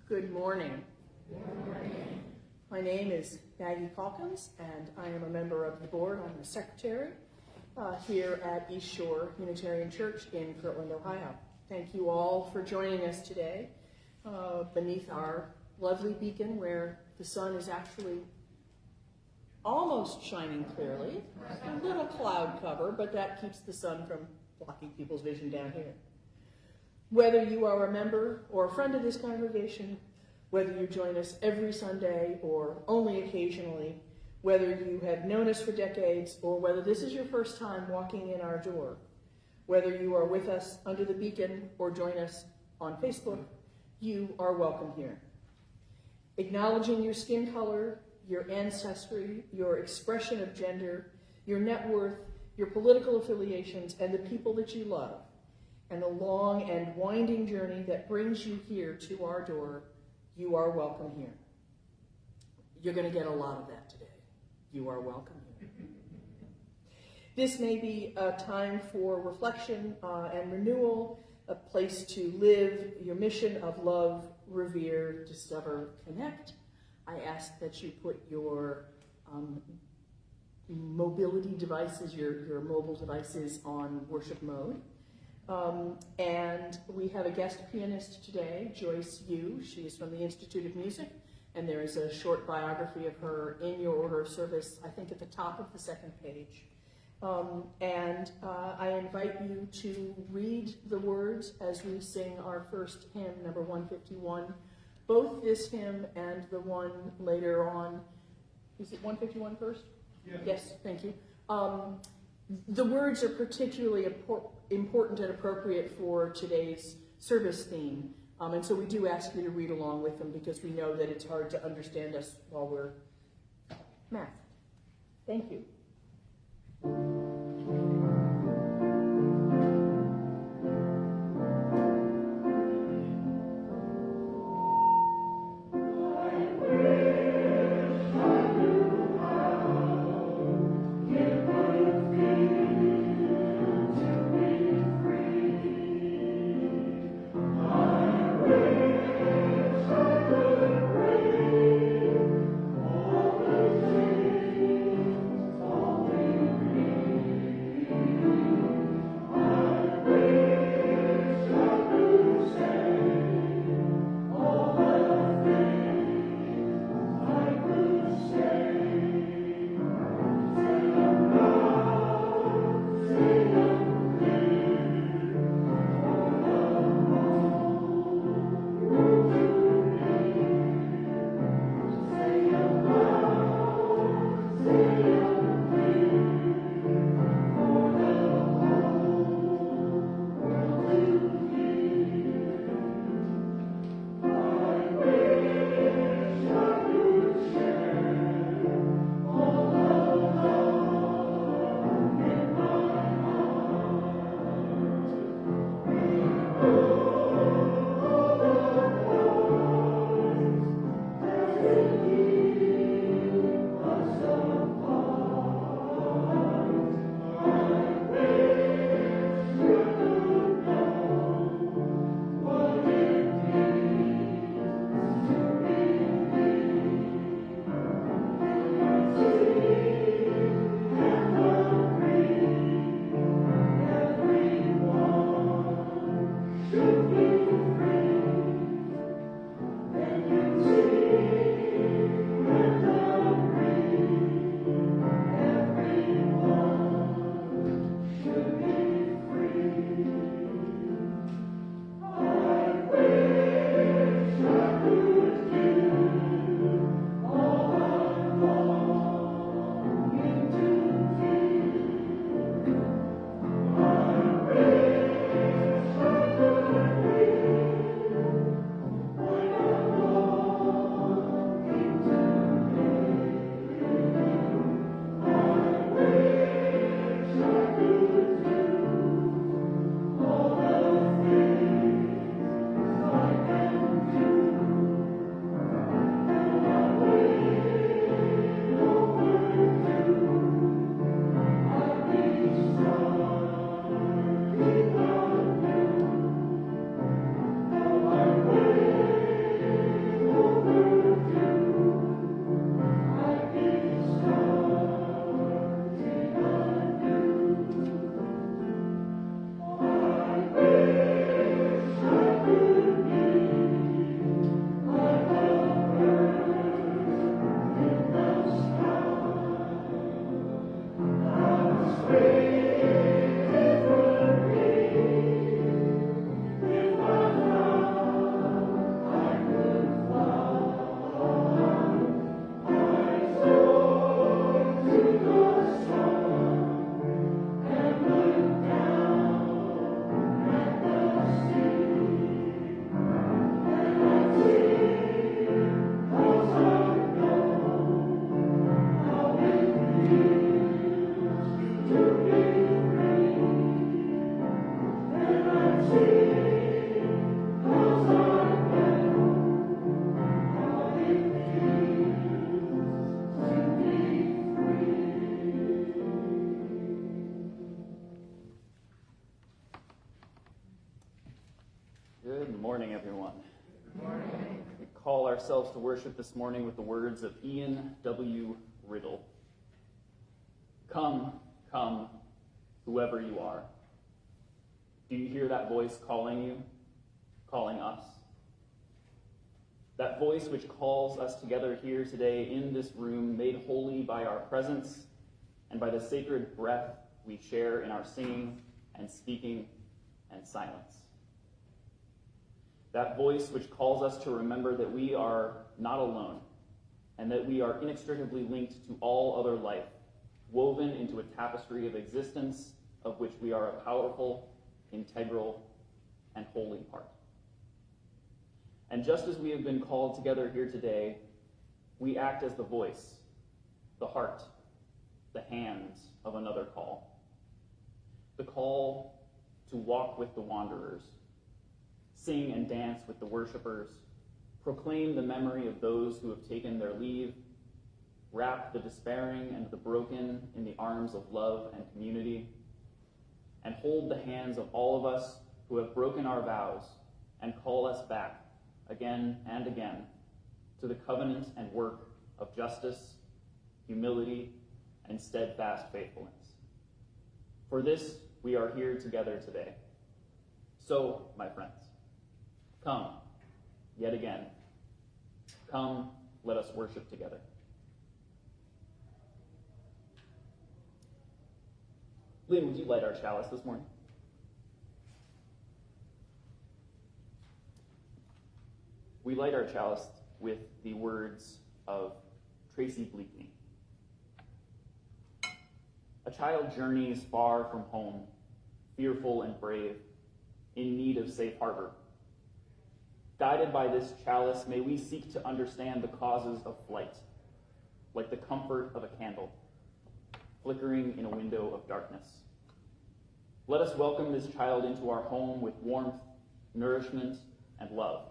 Good morning. Good morning. My name is Maggie Calkins, and I am a member of the board. I'm the secretary here at East Shore Unitarian Church in Kirtland, Ohio. Thank you all for joining us today beneath our lovely beacon where the sun is actually almost shining clearly. A little cloud cover, but that keeps the sun from blocking people's vision down here. Whether you are a member or a friend of this congregation, whether you join us every Sunday or only occasionally, whether you have known us for decades or whether this is your first time walking in our door, whether you are with us under the beacon or join us on Facebook, you are welcome here. Acknowledging your skin color, your ancestry, your expression of gender, your net worth, your political affiliations, and the people that you love, and the long and winding journey that brings you here to our door, you are welcome here. You're going to get a lot of that today. You are welcome here. This may be a time for reflection and renewal, a place to live your mission of love, revere, discover, connect. I ask that you put your mobility devices, your mobile devices on worship mode. And we have a guest pianist today, Joyce Yu. She is from the Institute of Music, and there is a short biography of her in your order of service, I think at the top of the second page. I invite you to read the words as we sing our first hymn, number 151. Both this hymn and the one later on, is it 151 first? Yes, thank you. The words are particularly important and appropriate for today's service theme. And so we do ask you to read along with them because we know that it's hard to understand us while we're masked. Thank you. Oh, Good morning, everyone. Good morning. We call ourselves to worship this morning with the words of Ian W. Riddle. Come, come, whoever you are. Do you hear that voice calling you, calling us? That voice which calls us together here today in this room, made holy by our presence and by the sacred breath we share in our singing and speaking and silence. That voice which calls us to remember that we are not alone and that we are inextricably linked to all other life, woven into a tapestry of existence of which we are a powerful, integral, and holy part. And just as we have been called together here today, we act as the voice, the heart, the hands of another call. The call to walk with the wanderers, sing and dance with the worshipers, proclaim the memory of those who have taken their leave, wrap the despairing and the broken in the arms of love and community, and hold the hands of all of us who have broken our vows and call us back again and again to the covenant and work of justice, humility, and steadfast faithfulness. For this, we are here together today. So, my friends, come, yet again. Come, let us worship together. Lynne, would you light our chalice this morning? We light our chalice with the words of Tracy Bleakney. A child journeys far from home, fearful and brave, in need of safe harbor. Guided by this chalice, may we seek to understand the causes of flight, like the comfort of a candle, flickering in a window of darkness. Let us welcome this child into our home with warmth, nourishment, and love.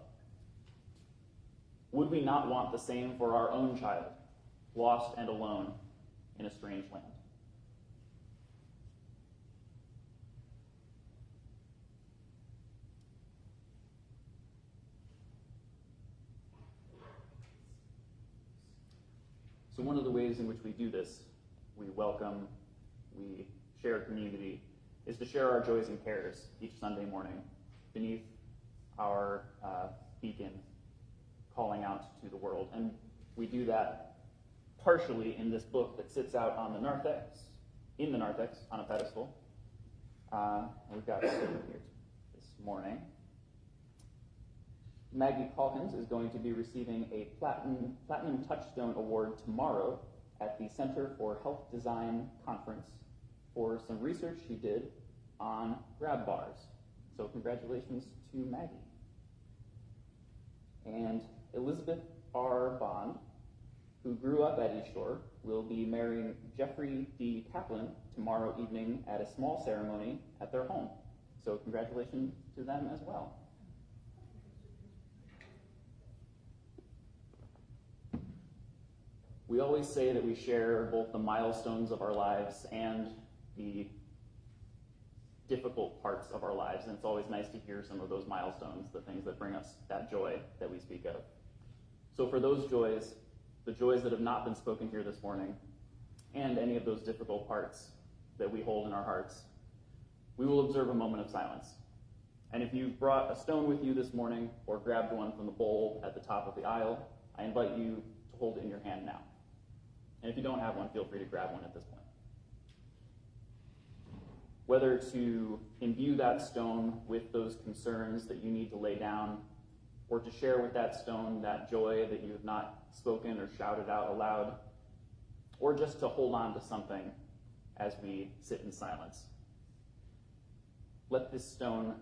Would we not want the same for our own child, lost and alone in a strange land? So one of the ways in which we do this, we welcome, we share community, is to share our joys and cares each Sunday morning beneath our beacon, calling out to the world. And we do that partially in this book that sits out on the narthex, on a pedestal. We've got it here this morning. Maggie Calkins is going to be receiving a Platinum Touchstone Award tomorrow at the Center for Health Design Conference for some research she did on grab bars. So congratulations to Maggie. And Elizabeth R. Bond, who grew up at East Shore, will be marrying Jeffrey D. Kaplan tomorrow evening at a small ceremony at their home. So congratulations to them as well. We always say that we share both the milestones of our lives and the difficult parts of our lives, and it's always nice to hear some of those milestones, the things that bring us that joy that we speak of. So for those joys, the joys that have not been spoken here this morning, and any of those difficult parts that we hold in our hearts, we will observe a moment of silence. And if you've brought a stone with you this morning or grabbed one from the bowl at the top of the aisle, I invite you to hold it in your hand now. And if you don't have one, feel free to grab one at this point. Whether to imbue that stone with those concerns that you need to lay down, or to share with that stone that joy that you have not spoken or shouted out aloud, or just to hold on to something as we sit in silence. Let this stone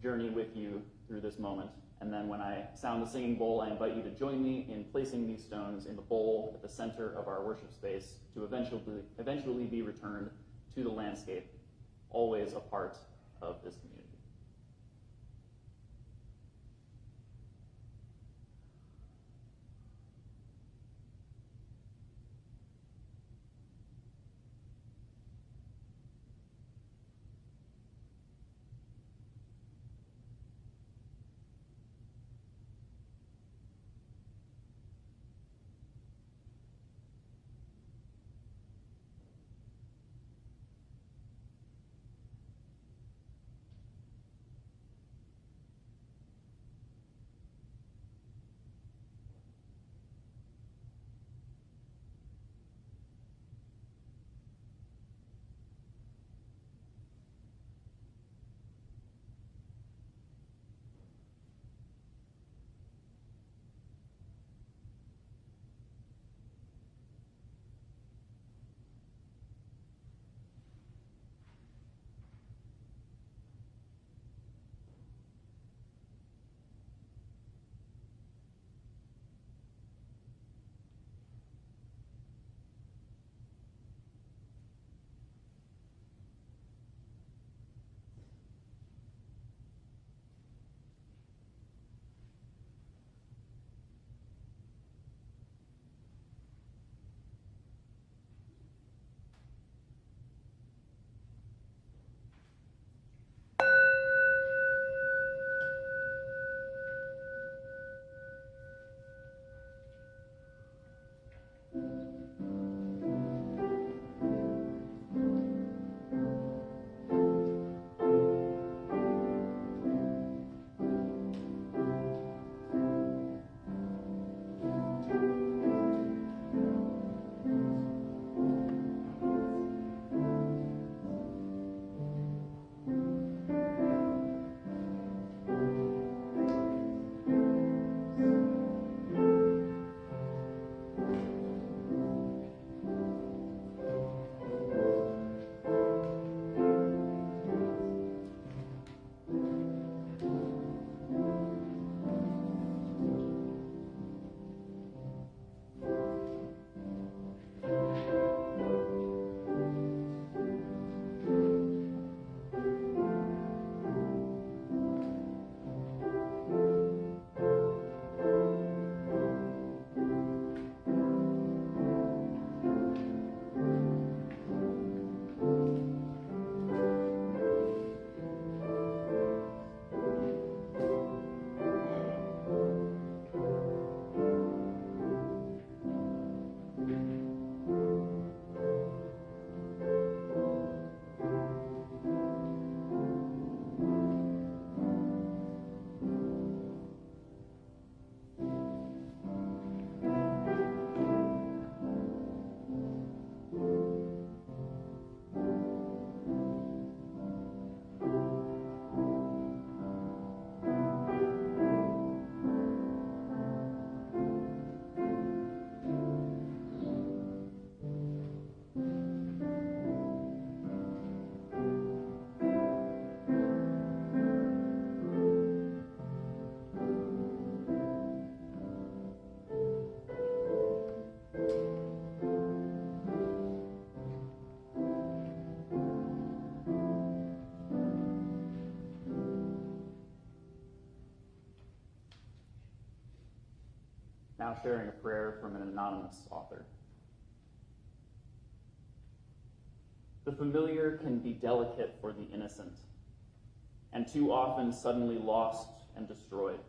journey with you through this moment. And then when I sound the singing bowl, I invite you to join me in placing these stones in the bowl at the center of our worship space to eventually be returned to the landscape, always a part of this community. now sharing a prayer from an anonymous author. The familiar can be delicate for the innocent, and too often suddenly lost and destroyed.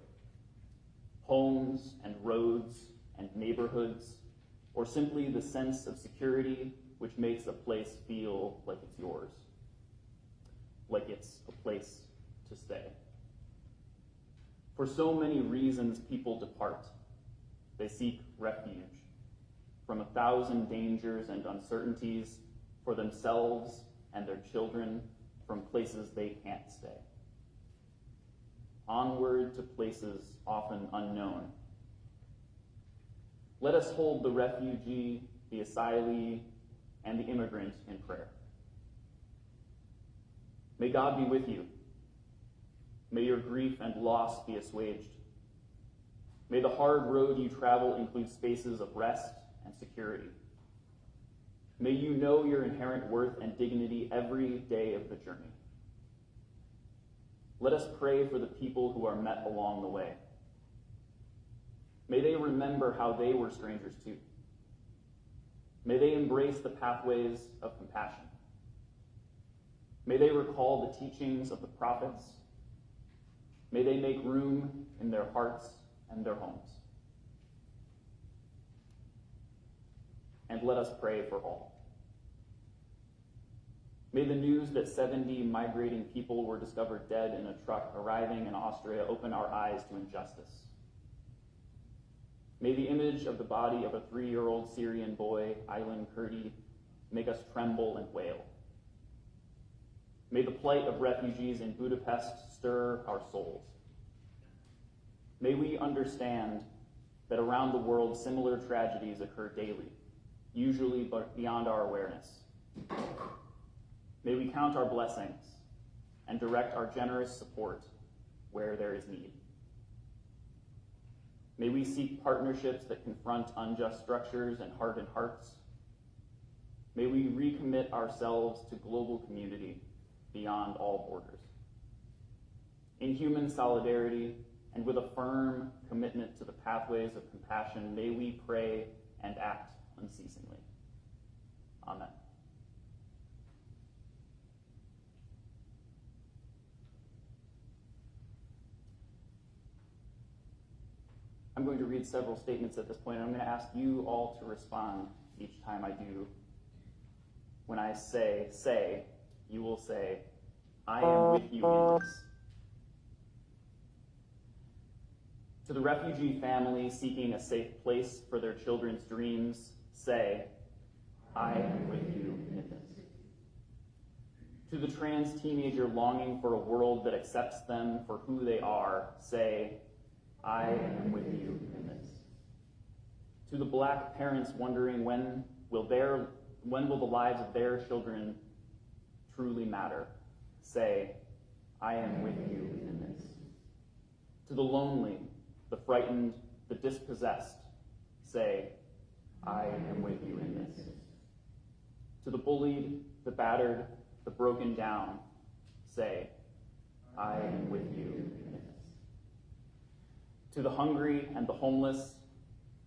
Homes and roads and neighborhoods, or simply the sense of security which makes a place feel like it's yours, like it's a place to stay. For so many reasons, people depart. They seek refuge from 1,000 dangers and uncertainties for themselves and their children, from places they can't stay. Onward to places often unknown. Let us hold the refugee, the asylee, and the immigrant in prayer. May God be with you. May your grief and loss be assuaged. May the hard road you travel include spaces of rest and security. May you know your inherent worth and dignity every day of the journey. Let us pray for the people who are met along the way. May they remember how they were strangers too. May they embrace the pathways of compassion. May they recall the teachings of the prophets. May they make room in their hearts and their homes. And let us pray for all. May the news that 70 migrating people were discovered dead in a truck arriving in Austria open our eyes to injustice. May the image of the body of a 3-year-old Syrian boy, Aylan Kurdi, make us tremble and wail. May the plight of refugees in Budapest stir our souls. May we understand that around the world similar tragedies occur daily, usually beyond our awareness. May we count our blessings and direct our generous support where there is need. May we seek partnerships that confront unjust structures and hardened hearts. May we recommit ourselves to global community beyond all borders. In human solidarity and with a firm commitment to the pathways of compassion, may we pray and act unceasingly. Amen. I'm going to read several statements at this point. I'm going to ask you all to respond each time I do. When I say, you will say, I am with you in this. To the refugee family seeking a safe place for their children's dreams, say, I am with you in this. To the trans teenager longing for a world that accepts them for who they are, say, I am with you in this. To the black parents wondering when will the lives of their children truly matter, say, I am with you in this. To the lonely, the frightened, the dispossessed, say, I am with you in this. To the bullied, the battered, the broken down, say, I am with you in this. To the hungry and the homeless,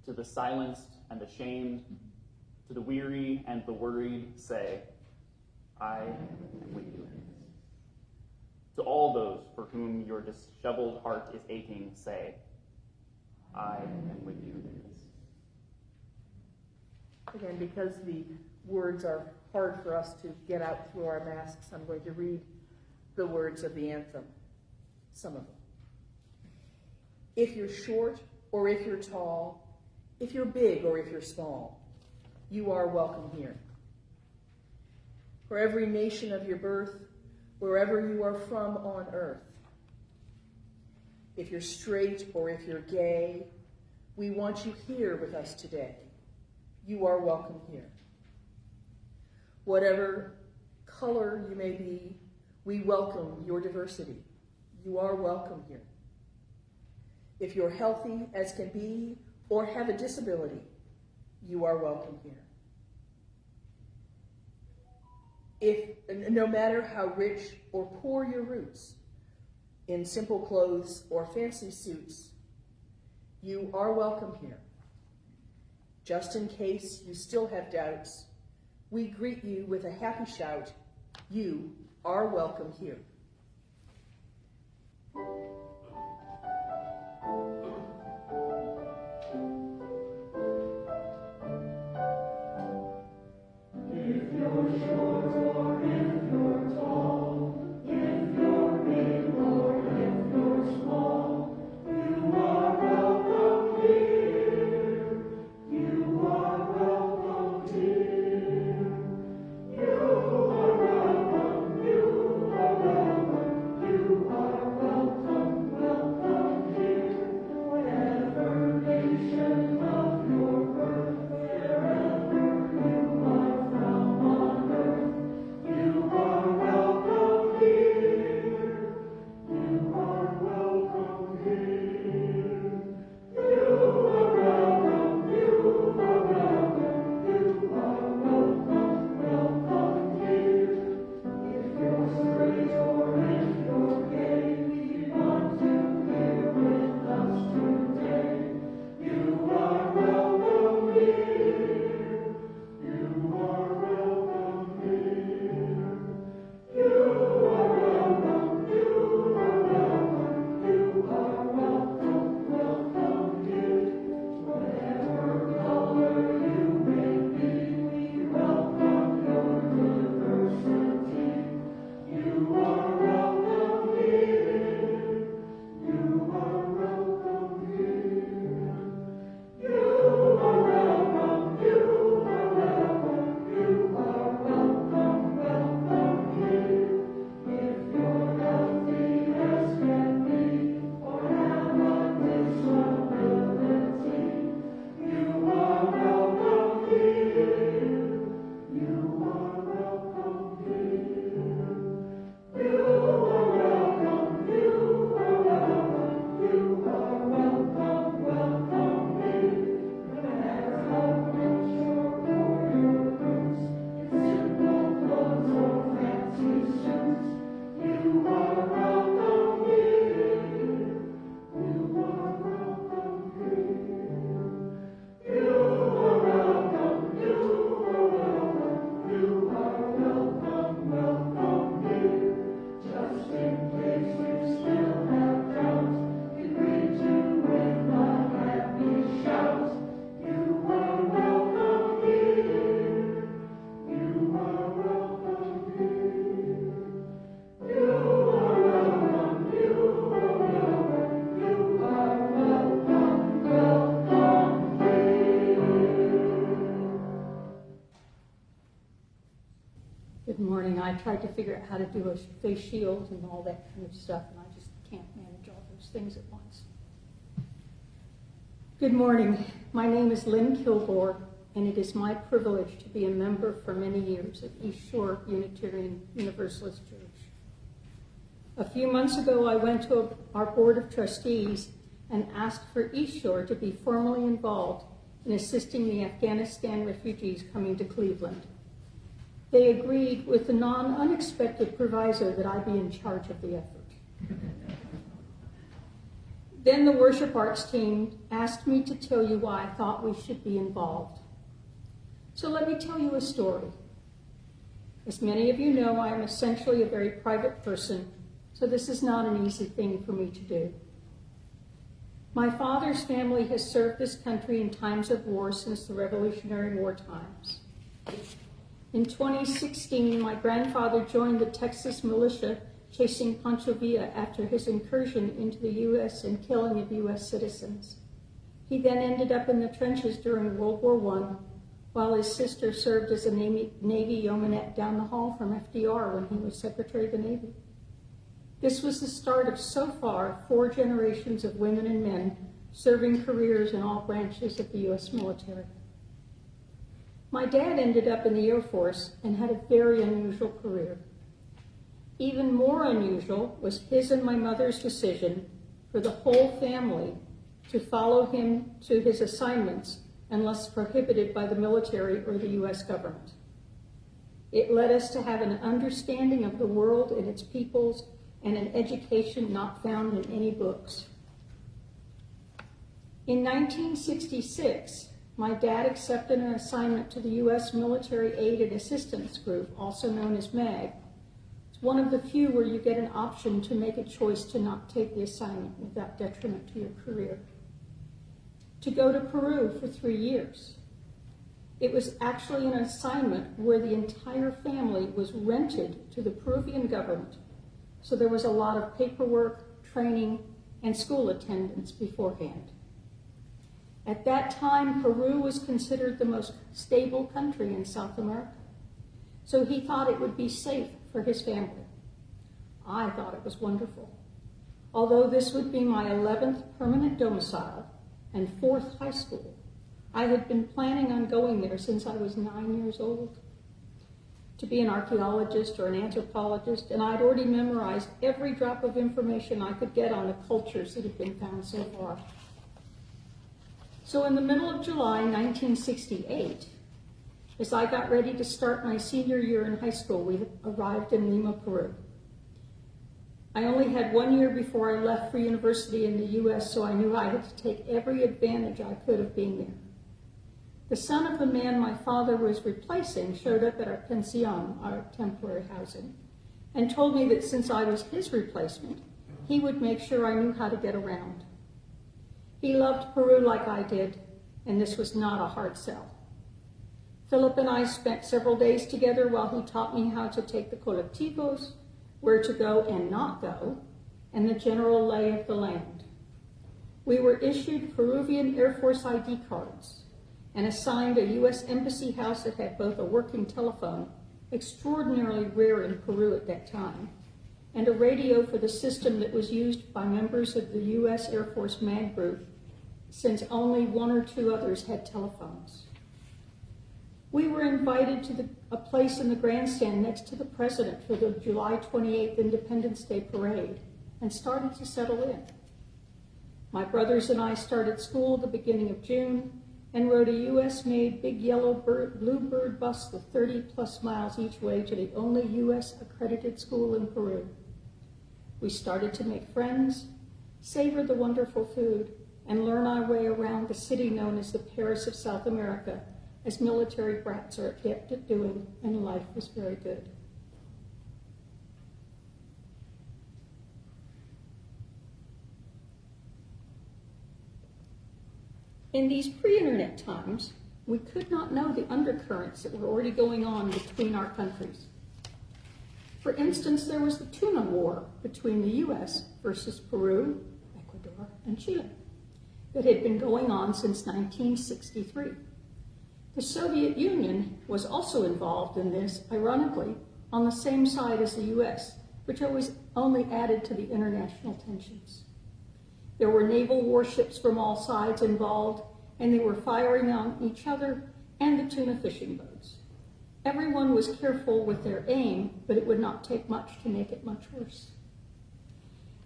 to the silenced and the shamed, to the weary and the worried, say, I am with you in this. To all those for whom your disheveled heart is aching, say, I am with you in this. Again, because the words are hard for us to get out through our masks, I'm going to read the words of the anthem, some of them. If you're short or if you're tall, if you're big or if you're small, you are welcome here. For every nation of your birth, wherever you are from on earth, if you're straight or if you're gay, we want you here with us today. You are welcome here. Whatever color you may be, we welcome your diversity. You are welcome here. If you're healthy as can be or have a disability, you are welcome here. No matter how rich or poor your roots, in simple clothes or fancy suits, you are welcome here. Just in case you still have doubts, we greet you with a happy shout. You are welcome here. I tried to figure out how to do a face shield and all that kind of stuff, and I just can't manage all those things at once. Good morning. My name is Lynne Killgore, and it is my privilege to be a member for many years of East Shore Unitarian Universalist Church. A few months ago, I went to our Board of Trustees and asked for East Shore to be formally involved in assisting the Afghanistan refugees coming to Cleveland. They agreed with the unexpected proviso that I be in charge of the effort. Then the worship arts team asked me to tell you why I thought we should be involved. So let me tell you a story. As many of you know, I am essentially a very private person, so this is not an easy thing for me to do. My father's family has served this country in times of war since the Revolutionary War times. In 2016, my grandfather joined the Texas militia chasing Pancho Villa after his incursion into the U.S. and killing of U.S. citizens. He then ended up in the trenches during World War I, while his sister served as a Navy yeomanette down the hall from FDR when he was Secretary of the Navy. This was the start of, so far, 4 generations of women and men serving careers in all branches of the U.S. military. My dad ended up in the Air Force and had a very unusual career. Even more unusual was his and my mother's decision for the whole family to follow him to his assignments unless prohibited by the military or the U.S. government. It led us to have an understanding of the world and its peoples and an education not found in any books. In 1966, my dad accepted an assignment to the U.S. Military Aid and Assistance Group, also known as MAG. It's one of the few where you get an option to make a choice to not take the assignment without detriment to your career. To go to Peru for 3 years. It was actually an assignment where the entire family was rented to the Peruvian government, so there was a lot of paperwork, training, and school attendance beforehand. At that time, Peru was considered the most stable country in South America, so he thought it would be safe for his family. I thought it was wonderful. Although this would be my 11th permanent domicile and 4th high school, I had been planning on going there since I was 9 years old to be an archaeologist or an anthropologist, and I'd already memorized every drop of information I could get on the cultures that had been found so far. So in the middle of July 1968, as I got ready to start my senior year in high school, we arrived in Lima, Peru. I only had 1 year before I left for university in the U.S., so I knew I had to take every advantage I could of being there. The son of the man my father was replacing showed up at our pension, our temporary housing, and told me that since I was his replacement, he would make sure I knew how to get around. He loved Peru like I did, and this was not a hard sell. Philip and I spent several days together while he taught me how to take the colectivos, where to go and not go, and the general lay of the land. We were issued Peruvian Air Force ID cards and assigned a U.S. Embassy house that had both a working telephone, extraordinarily rare in Peru at that time, and a radio for the system that was used by members of the U.S. Air Force MAG group, since only 1 or 2 others had telephones. We were invited to a place in the grandstand next to the president for the July 28th Independence Day parade and started to settle in. My brothers and I started school at the beginning of June and rode a U.S.-made big yellow bluebird bus with 30-plus miles each way to the only U.S.-accredited school in Peru. We started to make friends, savor the wonderful food, and learn our way around the city known as the Paris of South America, as military brats are adept at doing, and life was very good. In these pre-internet times, we could not know the undercurrents that were already going on between our countries. For instance, there was the tuna war between the U.S. versus Peru, Ecuador, and Chile that had been going on since 1963. The Soviet Union was also involved in this, ironically, on the same side as the U.S., which always only added to the international tensions. There were naval warships from all sides involved, and they were firing on each other and the tuna fishing boats. Everyone was careful with their aim, but it would not take much to make it much worse.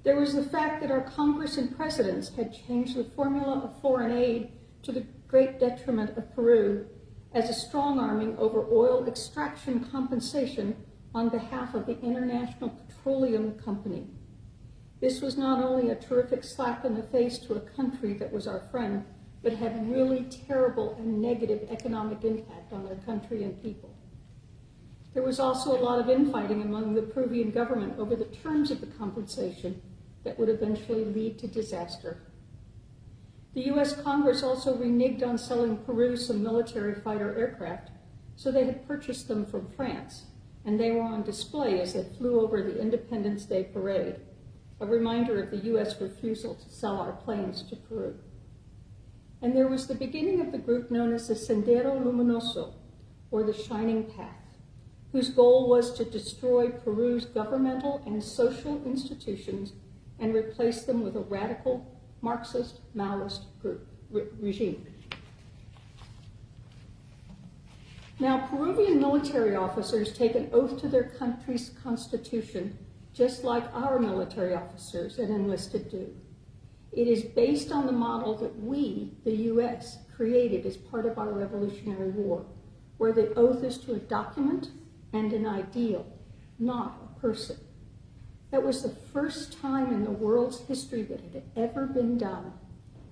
There was the fact that our Congress and presidents had changed the formula of foreign aid to the great detriment of Peru as a strong-arming over oil extraction compensation on behalf of the International Petroleum Company. This was not only a terrific slap in the face to a country that was our friend, but had really terrible and negative economic impact on their country and people. There was also a lot of infighting among the Peruvian government over the terms of the compensation that would eventually lead to disaster. The U.S. Congress also reneged on selling Peru some military fighter aircraft, so they had purchased them from France, and they were on display as they flew over the Independence Day parade, a reminder of the U.S. refusal to sell our planes to Peru. And there was the beginning of the group known as the Sendero Luminoso, or the Shining Path, whose goal was to destroy Peru's governmental and social institutions and replace them with a radical Marxist, Maoist regime. Now, Peruvian military officers take an oath to their country's constitution, just like our military officers and enlisted do. It is based on the model that we, the U.S., created as part of our Revolutionary War, where the oath is to a document and an ideal, not a person. That was the first time in the world's history that it had ever been done,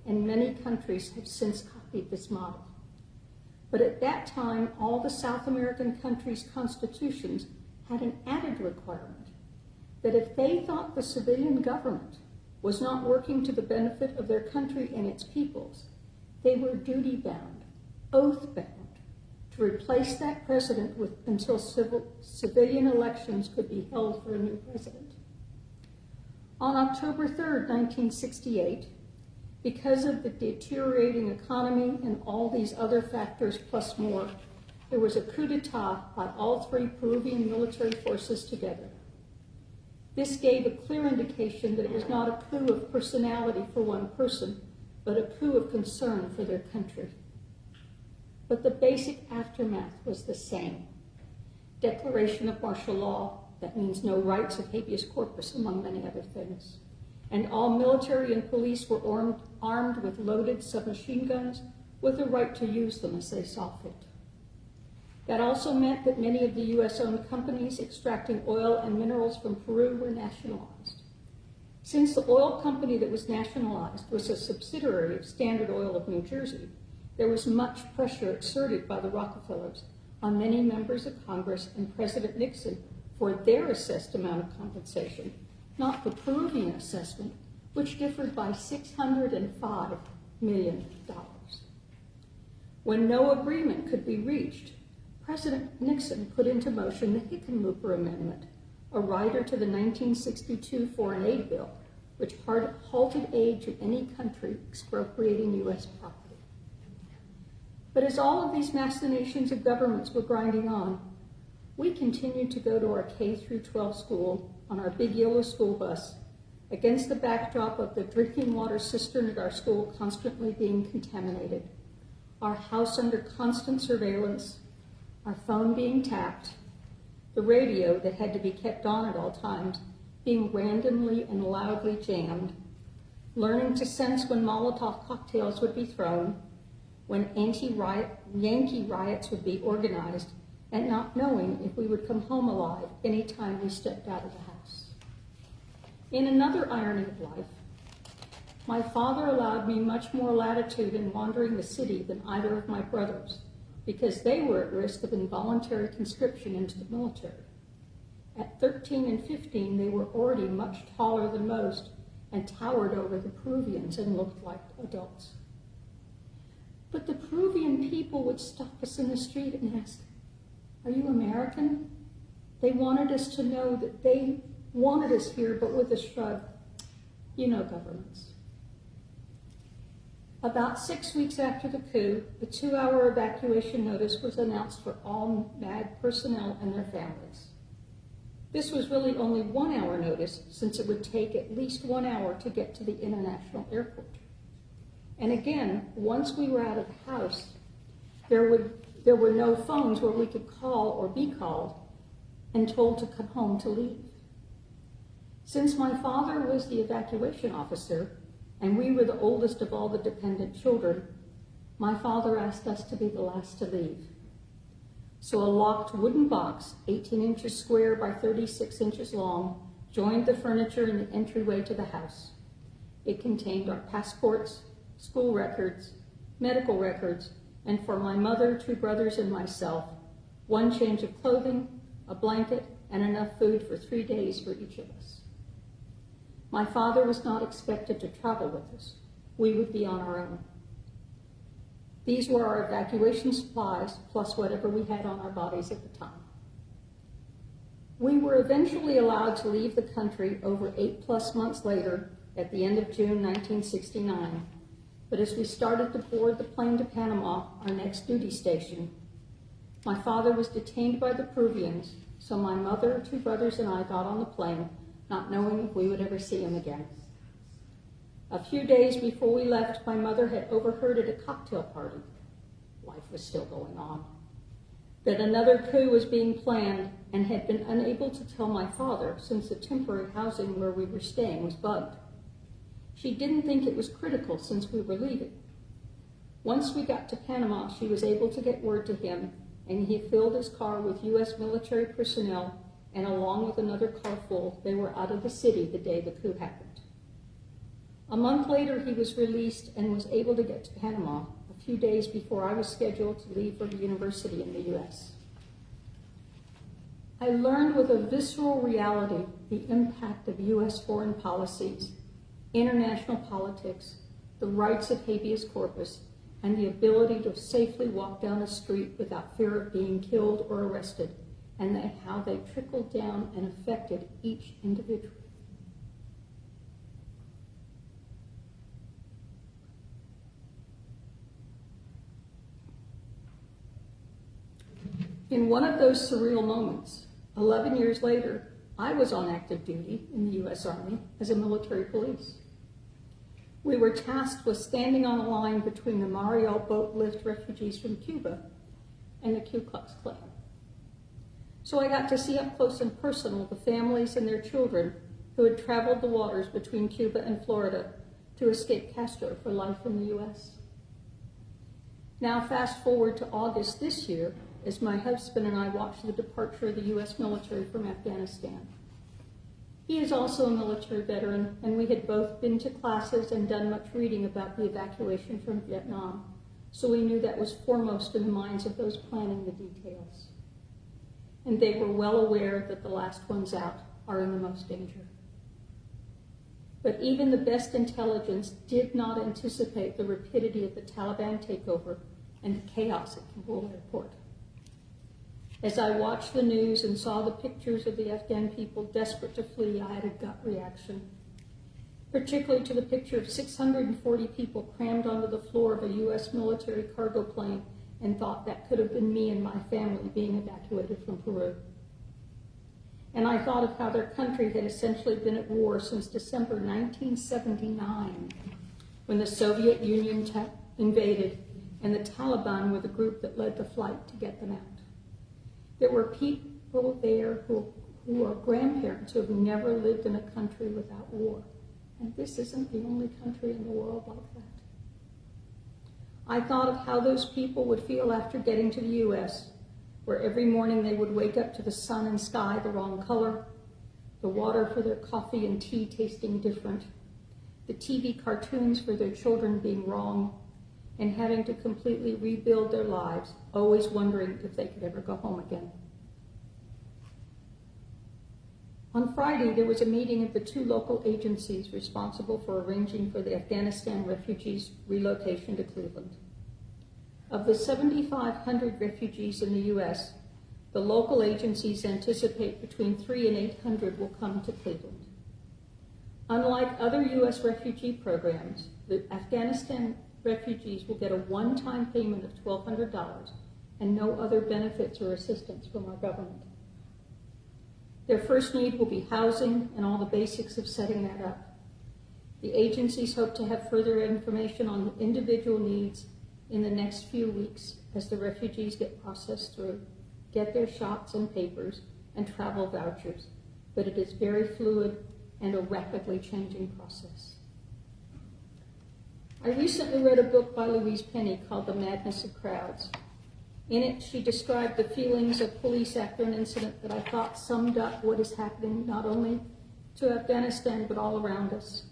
and many countries have since copied this model. But at that time, all the South American countries' constitutions had an added requirement that if they thought the civilian government was not working to the benefit of their country and its peoples, they were duty-bound, oath-bound, to replace that president until civilian elections could be held for a new president. On October 3rd, 1968, because of the deteriorating economy and all these other factors plus more, there was a coup d'etat by all three Peruvian military forces together. This gave a clear indication that it was not a coup of personality for one person, but a coup of concern for their country. But the basic aftermath was the same. Declaration of martial law, that means no rights of habeas corpus, among many other things. And all military and police were armed with loaded submachine guns with the right to use them as they saw fit. That also meant that many of the U.S.-owned companies extracting oil and minerals from Peru were nationalized. Since the oil company that was nationalized was a subsidiary of Standard Oil of New Jersey, there was much pressure exerted by the Rockefellers on many members of Congress and President Nixon for their assessed amount of compensation, not the Peruvian assessment, which differed by $605 million. When no agreement could be reached, President Nixon put into motion the Hickenlooper Amendment, a rider to the 1962 Foreign Aid Bill, which halted aid to any country expropriating U.S. property. But as all of these machinations of governments were grinding on, we continued to go to our K-12 school on our big yellow school bus against the backdrop of the drinking water cistern at our school constantly being contaminated, our house under constant surveillance, our phone being tapped, the radio that had to be kept on at all times being randomly and loudly jammed, learning to sense when Molotov cocktails would be thrown, when Yankee riots would be organized, and not knowing if we would come home alive any time we stepped out of the house. In another irony of life, my father allowed me much more latitude in wandering the city than either of my brothers, because they were at risk of involuntary conscription into the military. At 13 and 15, they were already much taller than most and towered over the Peruvians and looked like adults. But the Peruvian people would stop us in the street and ask, "Are you American?" They wanted us to know that they wanted us here, but with a shrug. You know governments. About 6 weeks after the coup, a 2-hour evacuation notice was announced for all MAG personnel and their families. This was really only 1 hour notice, since it would take at least 1 hour to get to the international airport. And again, once we were out of the house, there were no phones where we could call or be called and told to come home to leave. Since my father was the evacuation officer, and we were the oldest of all the dependent children, my father asked us to be the last to leave. So a locked wooden box, 18 inches square by 36 inches long, joined the furniture in the entryway to the house. It contained our passports, school records, medical records, and for my mother, 2 brothers, and myself, 1 change of clothing, a blanket, and enough food for 3 days for each of us. My father was not expected to travel with us. We would be on our own. These were our evacuation supplies, plus whatever we had on our bodies at the time. We were eventually allowed to leave the country over 8+ months later, at the end of June 1969. But as we started to board the plane to Panama, our next duty station, my father was detained by the Peruvians, so my mother, 2 brothers, and I got on the plane, not knowing if we would ever see him again. A few days before we left, my mother had overheard at a cocktail party, life was still going on, that another coup was being planned and had been unable to tell my father since the temporary housing where we were staying was bugged. She didn't think it was critical since we were leaving. Once we got to Panama, she was able to get word to him, and he filled his car with U.S. military personnel, and along with another car full, they were out of the city the day the coup happened. A month later, he was released and was able to get to Panama. A few days before I was scheduled to leave for university in the U.S. I learned with a visceral reality the impact of U.S. foreign policies, international politics, the rights of habeas corpus, and the ability to safely walk down a street without fear of being killed or arrested, and how they trickled down and affected each individual. In one of those surreal moments, 11 years later, I was on active duty in the U.S. Army as a military police. We were tasked with standing on a line between the Mariel boat lift refugees from Cuba and the Ku Klux Klan. So I got to see up close and personal the families and their children who had traveled the waters between Cuba and Florida to escape Castro for life in the U.S. Now fast forward to August this year, as my husband and I watched the departure of the U.S. military from Afghanistan. He is also a military veteran, and we had both been to classes and done much reading about the evacuation from Vietnam, so we knew that was foremost in the minds of those planning the details. And they were well aware that the last ones out are in the most danger. But even the best intelligence did not anticipate the rapidity of the Taliban takeover and the chaos at Kabul airport. As I watched the news and saw the pictures of the Afghan people desperate to flee, I had a gut reaction, particularly to the picture of 640 people crammed onto the floor of a U.S. military cargo plane, and thought that could have been me and my family being evacuated from Peru. And I thought of how their country had essentially been at war since December 1979, when the Soviet Union invaded, and the Taliban were the group that led the flight to get them out. There were people there who are grandparents who have never lived in a country without war. And this isn't the only country in the world like that. I thought of how those people would feel after getting to the U.S., where every morning they would wake up to the sun and sky the wrong color, the water for their coffee and tea tasting different, the TV cartoons for their children being wrong, and having to completely rebuild their lives, always wondering if they could ever go home again. On Friday, there was a meeting of the two local agencies responsible for arranging for the Afghanistan refugees' relocation to Cleveland. Of the 7,500 refugees in the U.S., the local agencies anticipate between 300 and 800 will come to Cleveland. Unlike other U.S. refugee programs, the Afghanistan refugees will get a one-time payment of $1,200 and no other benefits or assistance from our government. Their first need will be housing and all the basics of setting that up. The agencies hope to have further information on the individual needs in the next few weeks as the refugees get processed through, get their shots and papers, and travel vouchers, but it is very fluid and a rapidly changing process. I recently read a book by Louise Penny called The Madness of Crowds. In it, she described the feelings of police after an incident that I thought summed up what is happening not only to Afghanistan, but all around us.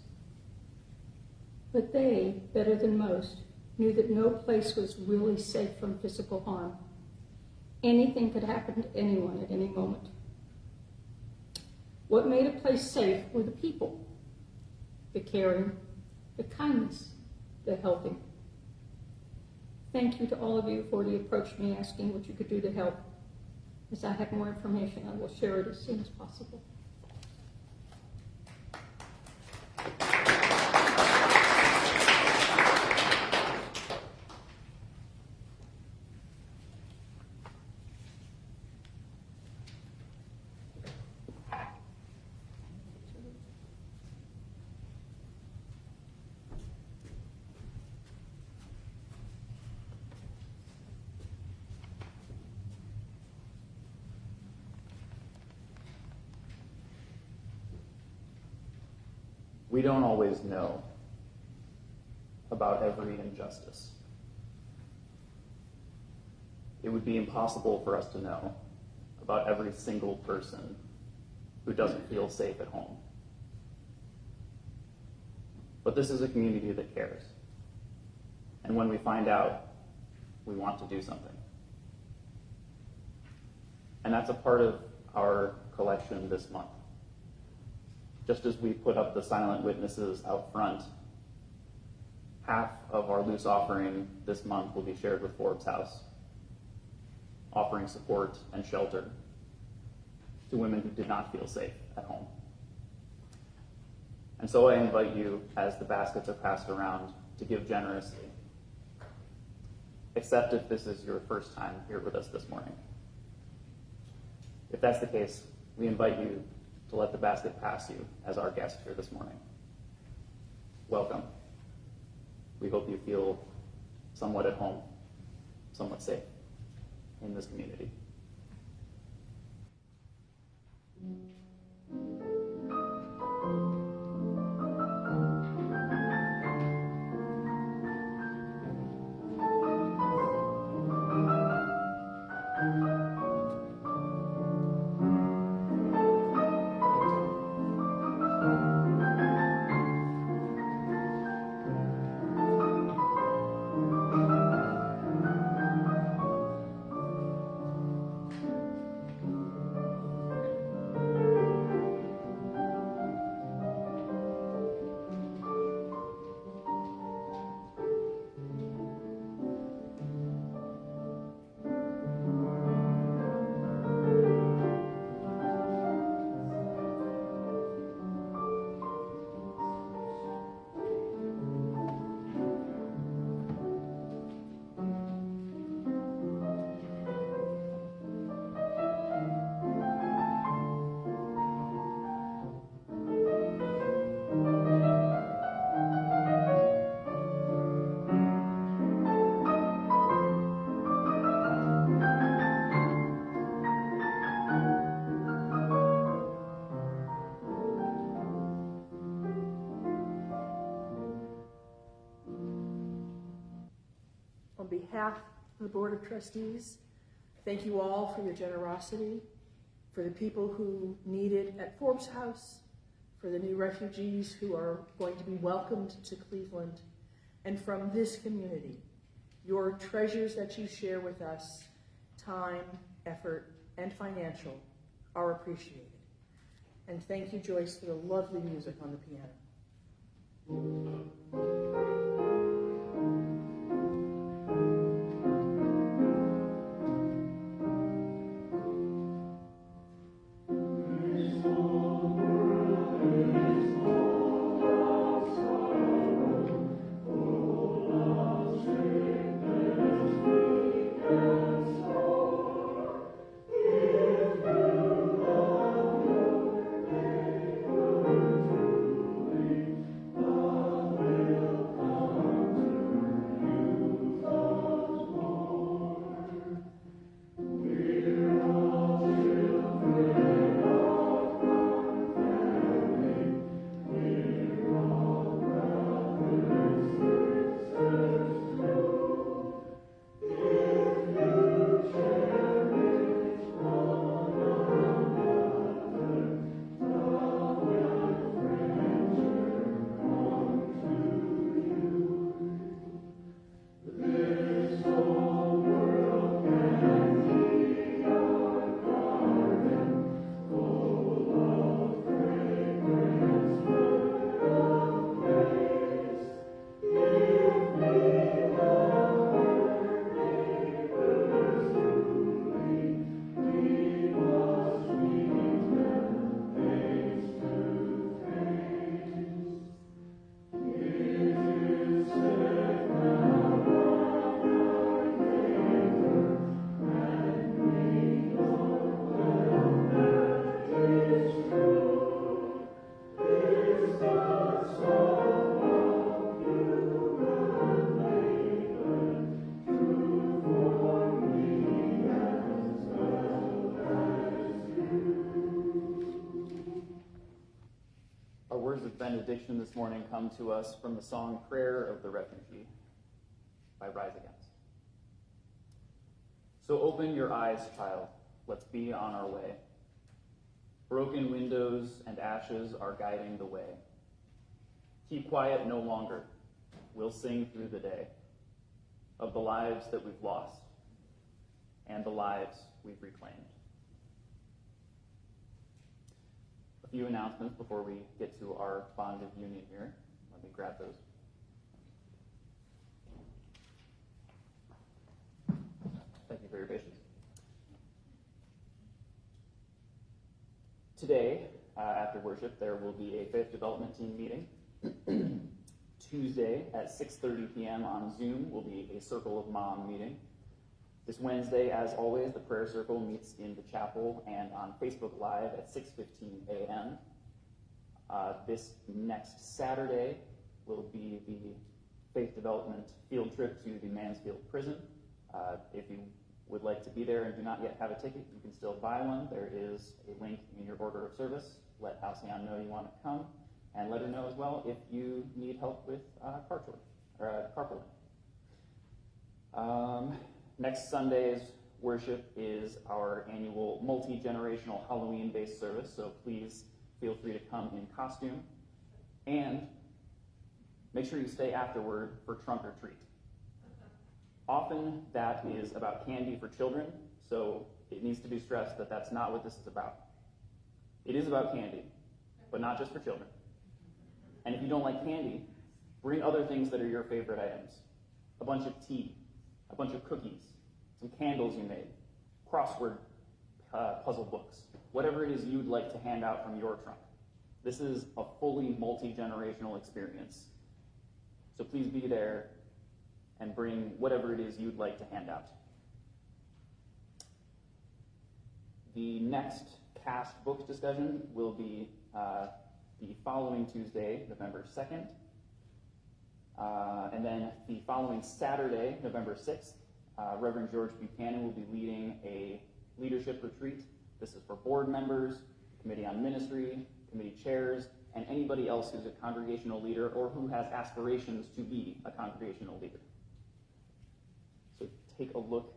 But they, better than most, knew that no place was really safe from physical harm. Anything could happen to anyone at any moment. What made a place safe were the people, the caring, the kindness, the helping. Thank you to all of you for the approached me asking what you could do to help. As I have more information, I will share it as soon as possible. We don't always know about every injustice. It would be impossible for us to know about every single person who doesn't feel safe at home. But this is a community that cares. And when we find out, we want to do something. And that's a part of our collection this month. Just as we put up the silent witnesses out front, half of our loose offering this month will be shared with Forbes House, offering support and shelter to women who did not feel safe at home. And so I invite you, as the baskets are passed around, to give generously, except if this is your first time here with us this morning. If that's the case, we invite you to let the basket pass you as our guest here this morning. Welcome. We hope you feel somewhat at home, somewhat safe in this community. On behalf of the Board of Trustees, thank you all for your generosity, for the people who need it at Forbes House, for the new refugees who are going to be welcomed to Cleveland, and from this community, your treasures that you share with us, time, effort, and financial, are appreciated. And thank you, Joyce, for the lovely music on the piano. Benediction this morning come to us from the song Prayer of the Refugee by Rise Against. So open your eyes, child, let's be on our way. Broken windows and ashes are guiding the way. Keep quiet no longer, we'll sing through the day. of the lives that we've lost and the lives we've reclaimed. A few announcements before we get to our bond of union here. Let me grab those. Thank you for your patience. Today, after worship, there will be a faith development team meeting. Tuesday at 6:30 p.m. on Zoom will be a Circle of Mom meeting. This Wednesday, as always, the prayer circle meets in the chapel and on Facebook Live at 6:15 a.m. This next Saturday will be the faith development field trip to the Mansfield prison. If you would like to be there and do not yet have a ticket, you can still buy one. There is a link in your order of service. Let Halcyon know you want to come, and let her know as well if you need help with carpooling. Next Sunday's worship is our annual multi-generational Halloween-based service, so please feel free to come in costume. And make sure you stay afterward for trunk or treat. Often that is about candy for children, so it needs to be stressed that that's not what this is about. It is about candy, but not just for children. And if you don't like candy, bring other things that are your favorite items. A bunch of tea, a bunch of cookies, some candles you made, crossword puzzle books, whatever it is you'd like to hand out from your trunk. This is a fully multi-generational experience. So please be there and bring whatever it is you'd like to hand out. The next cast book discussion will be the following Tuesday, November 2nd. And then the following Saturday, November 6th, Reverend George Buchanan will be leading a leadership retreat. This is for board members, committee on ministry, committee chairs, and anybody else who's a congregational leader or who has aspirations to be a congregational leader. So take a look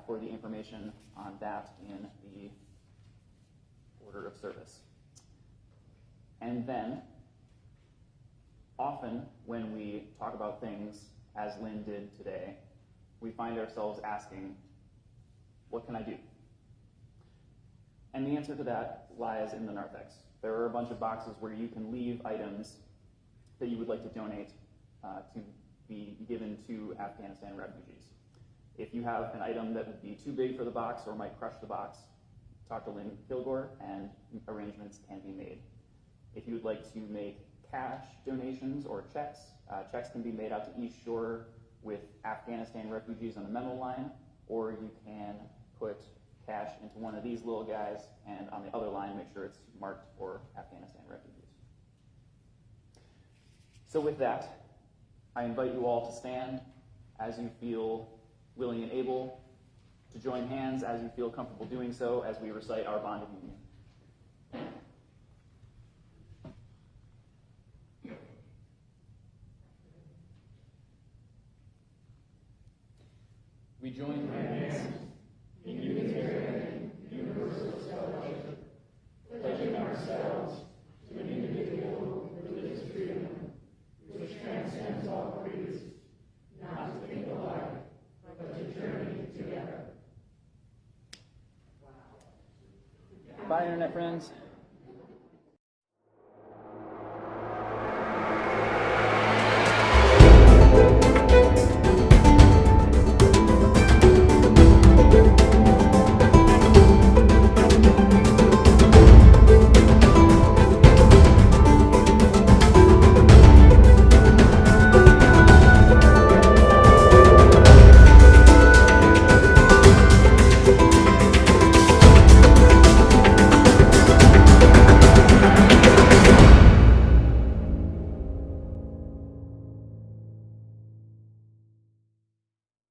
for the information on that in the order of service. And then, often when we talk about things, as Lynne did today, we find ourselves asking, what can I do? And the answer to that lies in the narthex. There are a bunch of boxes where you can leave items that you would like to donate to be given to Afghanistan refugees. If you have an item that would be too big for the box or might crush the box, talk to Lynne Killgore and arrangements can be made. If you would like to make cash donations or checks, checks can be made out to East Shore with Afghanistan refugees on the memo line, or you can put cash into one of these little guys and on the other line make sure it's marked for Afghanistan refugees. So with that, I invite you all to stand as you feel willing and able, to join hands as you feel comfortable doing so as we recite our bond of union. We join hands in Unitarian Universalist fellowship, pledging ourselves to an individual religious freedom which transcends all creeds, not to think alike, but to journey together. Bye, Internet friends.